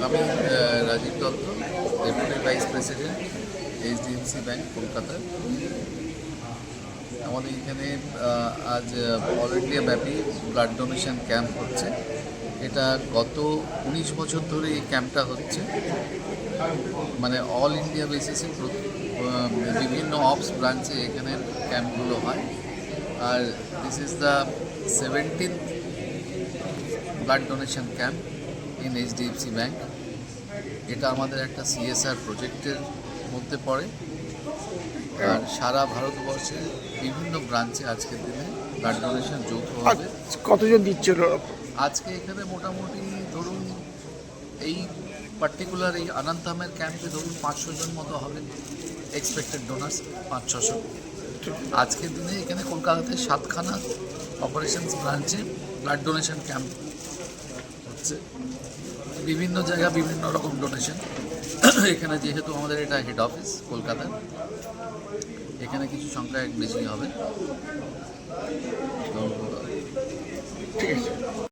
আমি Rajib Dutta, deputy vice president, HDFC bank, Kolkata. আমাদের এখানে আজ অল ইন্ডিয়া ব্যাপী ব্লাড ডোনেশন ক্যাম্প হচ্ছে। এটা গত 19 বছর ধরে এই ক্যাম্পটা হচ্ছে, মানে অল ইন্ডিয়া বেসিসে বিভিন্ন অফস ব্রাঞ্চে এখানে ক্যাম্পগুলো হয়। আর this is the 17th blood donation camp in HDFC bank. এটা আমাদের একটা সিএসআর প্রজেক্টের মধ্যে পড়ে। আর সারা ভারতবর্ষে বিভিন্ন ব্রাঞ্চে আজকের দিনে ব্লাড ডোনেশন যৌথভাবে। কতজন দিচ্ছিল? আজকে এখানে মোটামুটি ধরুন এই পার্টিকুলার এই অনন্তমের ক্যাম্পে ধরুন 500 জন মতো হবে এক্সপেক্টেড ডোনার্স, 500-600। আজকের দিনে এখানে কলকাতাতে 7খানা অপারেশনস ব্রাঞ্চে ব্লাড ডোনেশন ক্যাম্প হচ্ছে। বিভিন্ন জায়গা বিভিন্ন রকম ডোনেশন। এখানে যেহেতু আমাদের এটা হেড অফিস কলকাতা, এখানে কিছু সংখ্যা বেশি হবে।